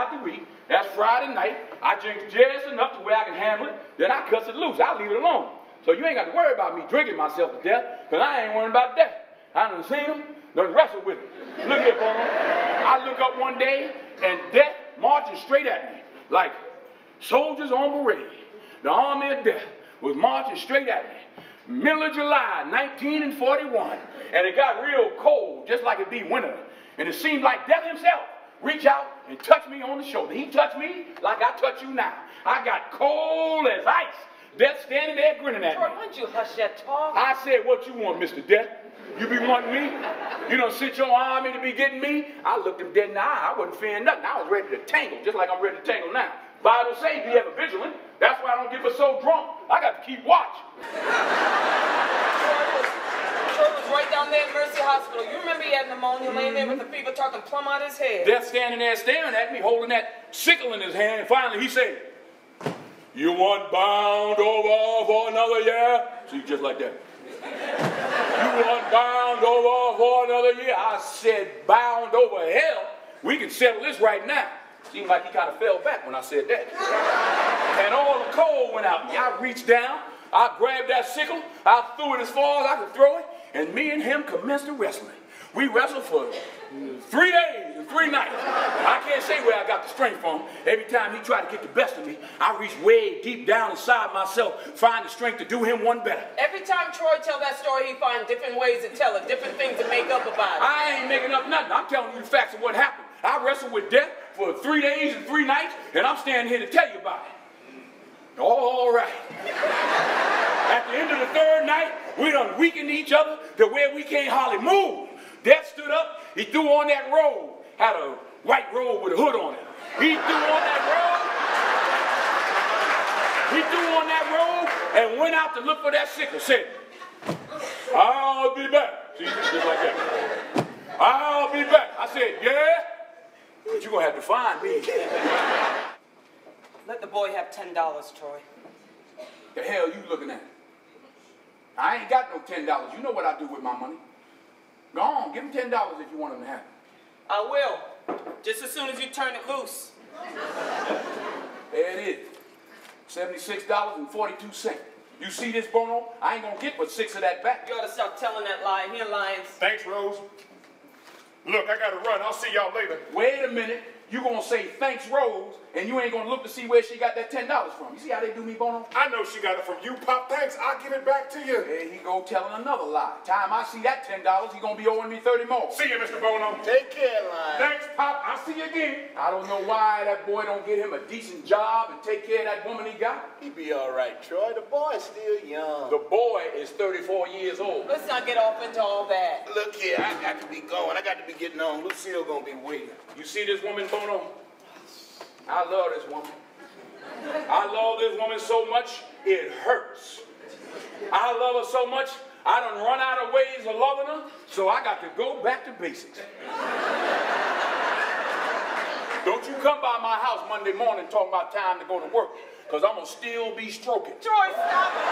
out the week. That's Friday night. I drink just enough to where I can handle it. Then I cuss it loose. I leave it alone. So you ain't got to worry about me drinking myself to death, because I ain't worrying about that. I done seen him, done wrestled with him. Look here, Bono. I look up one day, and death marching straight at me, like soldiers on parade. The army of death was marching straight at me. Middle of July, 1941, and it got real cold, just like it be winter. And it seemed like death himself reached out and touched me on the shoulder. He touched me like I touch you now. I got cold as ice. Death standing there grinning at me. Troy, why don't you hush that talk? I said, what you want, Mr. Death? You be wanting me? You done sent your army to be getting me? I looked him dead in the eye. I wasn't fearing nothing. I was ready to tangle, just like I'm ready to tangle now. Bible says be ever vigilant. That's why I don't get so drunk. I got to keep watch. Troy was right down there at Mercy Hospital. You remember he had pneumonia, laying there with the fever talking plumb out his head. Death standing there staring at me, holding that sickle in his hand. Finally, he said, you want bound over for another year? See, just like that. You want bound over for another year? I said, bound over hell? We can settle this right now. Seemed like he kind of fell back when I said that. And all the cold went out me. I reached down, I grabbed that sickle, I threw it as far as I could throw it, and me and him commenced to wrestling. We wrestled for 3 days and 3 nights. I can't say where I got the strength from. Every time he tried to get the best of me, I reached way deep down inside myself, find the strength to do him one better. Every time Troy tell that story, he find different ways to tell it, different things to make up about it. I ain't making up nothing. I'm telling you the facts of what happened. I wrestled with death for 3 days and 3 nights, and I'm standing here to tell you about it. All right. At the end of the 3rd night, we done weakened each other to where we can't hardly move. Death stood up, he threw on that robe, had a white robe with a hood on it. He threw on that robe and went out to look for that sickle, said, I'll be back. See, just like that. I'll be back. I said, yeah, but you're gonna have to find me. Let the boy have $10, Troy. The hell you looking at? I ain't got no $10. You know what I do with my money. Go on, give him $10 if you want him to have it. I will, just as soon as you turn it loose. There it is, $76.42. You see this, Bono? I ain't gonna get but 6 of that back. You ought to stop telling that lie. Here, Lions. Thanks, Rose. Look, I gotta run. I'll see y'all later. Wait a minute. You gonna say thanks, Rose, and you ain't gonna look to see where she got that $10 from. You see how they do me, Bono? I know she got it from you, Pop. Thanks. I'll give it back to you. There he go telling another lie. Time I see that $10, he gonna be owing me 30 more. See you, Mr. Bono. Take care, Lion. Thanks, Pop. I'll see you again. I don't know why that boy don't get him a decent job and take care of that woman he got. He be all right, Troy. The boy's still young. The boy is 34 years old. Let's not get off into all that. Look here, I got to be going. I got to be getting on. Lucille gonna be waiting. You see this woman, Bono? I love this woman. I love this woman so much, it hurts. I love her so much, I done run out of ways of loving her, so I got to go back to basics. Don't you come by my house Monday morning talking about time to go to work, because I'm going to still be stroking. Troy, stop it.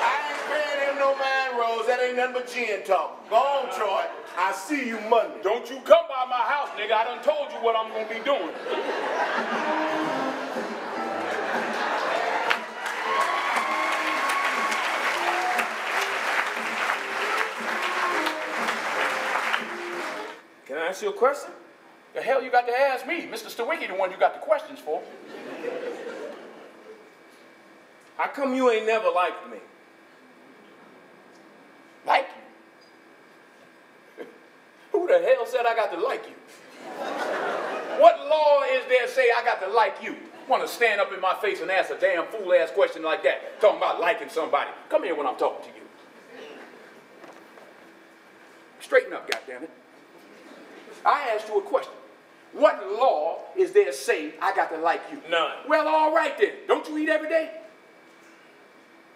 I ain't paying him no mind, Rose. That ain't nothing but gin talk. Go on, Troy. I'll see you Monday. Don't you come by my house, nigga. I done told you what I'm going to be doing. Can I ask you a question? The hell you got to ask me? Mr. Stawicki, the one you got the questions for. How come you ain't never liked me? Like you? Who the hell said I got to like you? What law is there to say I got to like you? Want to stand up in my face and ask a damn fool-ass question like that, talking about liking somebody. Come here when I'm talking to you. Straighten up, goddammit. I asked you a question. What law is there to say I got to like you? None. Well, all right then. Don't you eat every day?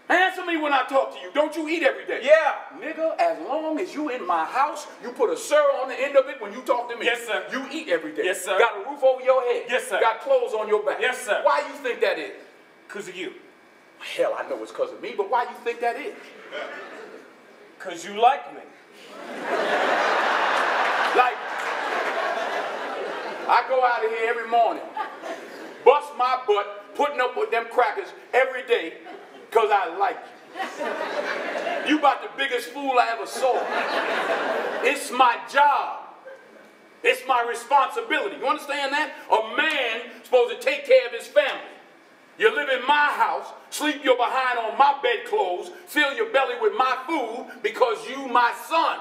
Answer me when I talk to you. Don't you eat every day? Yeah. Nigga, as long as you in my house, you put a sir on the end of it when you talk to me. Yes, sir. You eat every day. Yes, sir. Got a roof over your head. Yes, sir. Got clothes on your back. Yes, sir. Why you think that is? Because of you. Hell, I know it's because of me, but why you think that is? Because you like me. Like, I go out of here every morning, bust my butt, putting up with them crackers every day, because I like you. You about the biggest fool I ever saw. It's my job. It's my responsibility. You understand that? A man supposed to take care of his family. You live in my house, sleep your behind on my bedclothes, fill your belly with my food because you my son.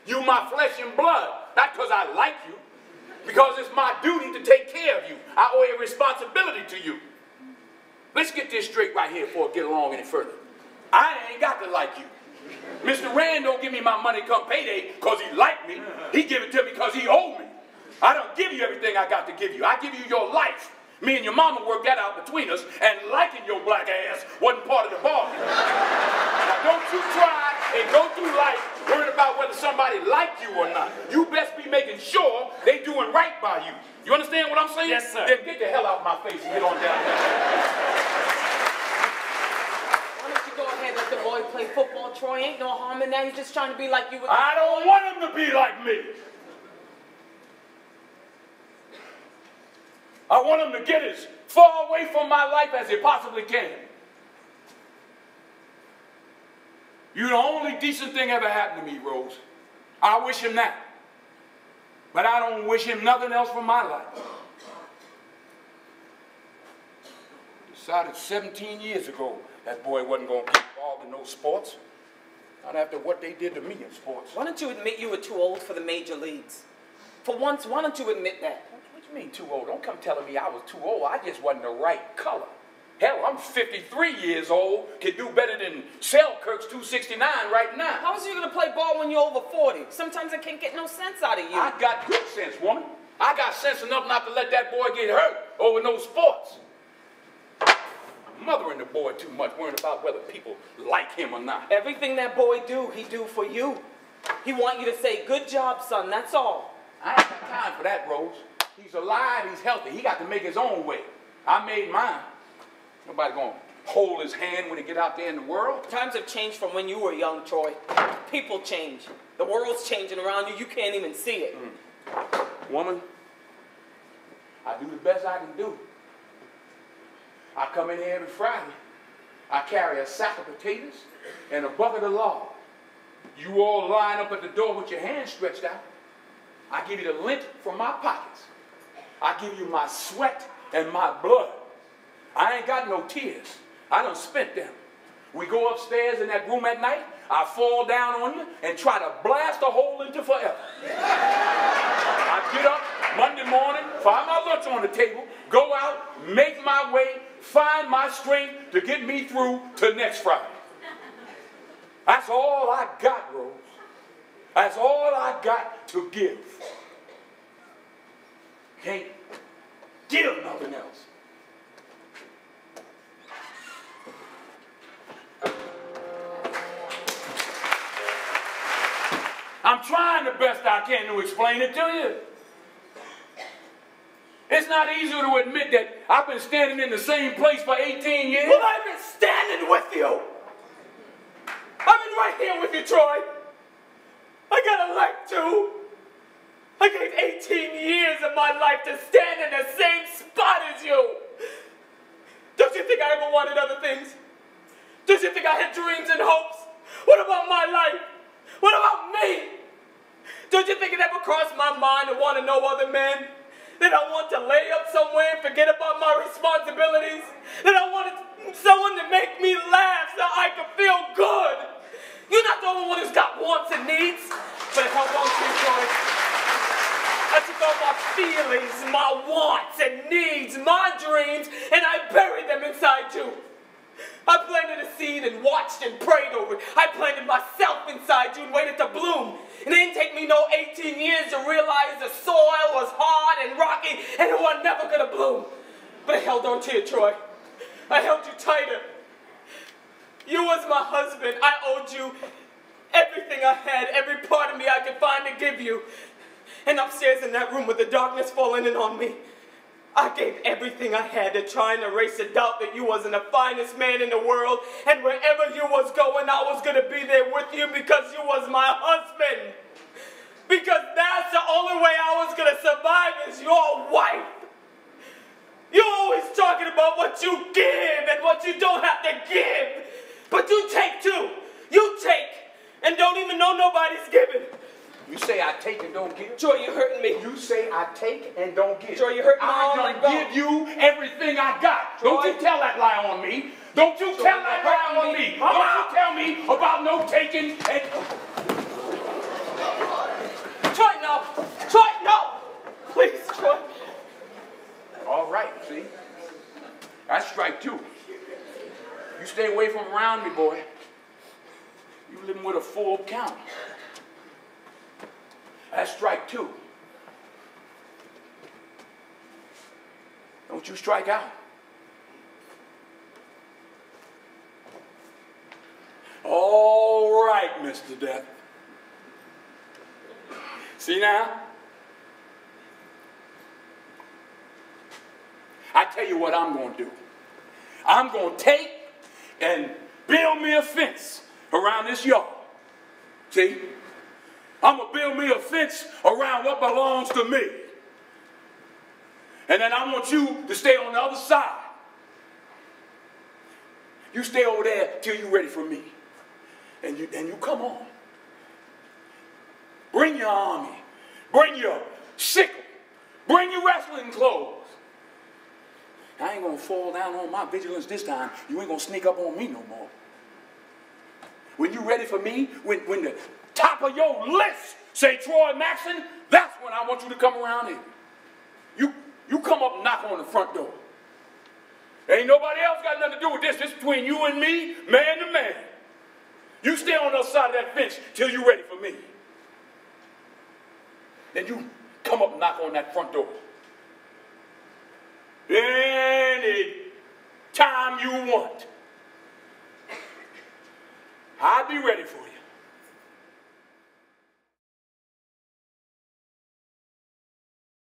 You my flesh and blood. Not because I like you. Because it's my duty to take care of you. I owe a responsibility to you. Let's get this straight right here before I get along any further. I ain't got to like you. Mr. Rand don't give me my money come payday because he like me. He give it to me because he owe me. I don't give you everything I got to give you. I give you your life. Me and your mama worked that out between us, and liking your black ass wasn't part of the bargain. Now don't you try and go through life worried about whether somebody like you or not. You best be making sure they doing right by you. You understand what I'm saying? Yes, sir. Then get the hell out of my face and get on down there. Why don't you go ahead and let the boy play football, Troy? Ain't no harm in that. He's just trying to be like you. I don't want him to be like me. I want him to get as far away from my life as he possibly can. You're the only decent thing ever happened to me, Rose. I wish him that. But I don't wish him nothing else from my life. Decided 17 years ago that boy wasn't going to get involved in no sports. Not after what they did to me in sports. Why don't you admit you were too old for the major leagues? For once, why don't you admit that? What you mean too old? Don't come telling me I was too old. I just wasn't the right color. Hell, I'm 53 years old, can do better than Selkirk's 269 right now. How is you going to play ball when you're over 40? Sometimes I can't get no sense out of you. I got good sense, woman. I got sense enough not to let that boy get hurt over no sports. I'm mothering the boy too much, worrying about whether people like him or not. Everything that boy do, he do for you. He want you to say, good job, son, that's all. I ain't got time for that, Rose. He's alive, he's healthy. He got to make his own way. I made mine. Nobody gonna hold his hand when he get out there in the world. Times have changed from when you were young, Troy. People change. The world's changing around you. You can't even see it. Woman, I do the best I can do. I come in here every Friday. I carry a sack of potatoes and a bucket of lard. You all line up at the door with your hands stretched out. I give you the lint from my pockets. I give you my sweat and my blood. I ain't got no tears. I done spent them. We go upstairs in that room at night, I fall down on you and try to blast a hole into forever. I get up Monday morning, find my lunch on the table, go out, make my way, find my strength to get me through to next Friday. That's all I got, Rose. That's all I got to give. Can't give nothing else. I'm trying the best I can to explain it to you. It's not easy to admit that I've been standing in the same place for 18 years. Well, I've been standing with you. I've been right here with you, Troy. I got a life too. I gave 18 years of my life to stand in the same spot as you. Don't you think I ever wanted other things? Don't you think I had dreams and hopes? What about my life? What about me? Don't you think it ever crossed my mind to want to know other men? That I want to lay up somewhere and forget about my responsibilities? That I wanted someone to make me laugh so I could feel good? You're not the only one who's got wants and needs. But if I want you, Troy, I took all my feelings, my wants and needs, my dreams, and I buried them inside you. I planted a seed and watched and prayed over it. I planted myself inside you and waited to bloom. It didn't take me no 18 years to realize the soil was hard and rocky and it was never going to bloom. But I held on to you, Troy. I held you tighter. You was my husband. I owed you everything I had, every part of me I could find to give you. And upstairs in that room with the darkness falling in on me, I gave everything I had to try and erase the doubt that you wasn't the finest man in the world, and wherever you was going, I was going to be there with you because you was my husband. Because that's the only way I was gonna survive as your wife. You're always talking about what you give and what you don't have to give. But you take too. You take and don't even know nobody's giving. You say I take and don't give? Troy, you're hurting me. You say I take and don't give. Troy, you hurt my I arm. don't Let go. give you everything I got. Troy. Don't you tell that lie on me. Don't you tell that you're lie on hurting me. me. Don't you tell me about no taking and... Troy, no. Troy, no. Please, Troy. All right, see? That's strike two. You stay away from around me, boy. You living with a full count. That's strike two. Don't you strike out. All right, Mr. Death. See now? I tell you what I'm going to do. I'm going to take and build me a fence around this yard. See? I'm going to build me a fence around what belongs to me. And then I want you to stay on the other side. You stay over there till you're ready for me. And you come on. Bring your army. Bring your sickle. Bring your wrestling clothes. I ain't going to fall down on my vigilance this time. You ain't going to sneak up on me no more. When you ready for me, when the top of your list say Troy Maxson, that's when I want you to come around here. You come up and knock on the front door. Ain't nobody else got nothing to do with this. This is between you and me, man to man. You stay on the other side of that fence till you're ready for me. Then you come up and knock on that front door. Any time you want. I'll be ready for you.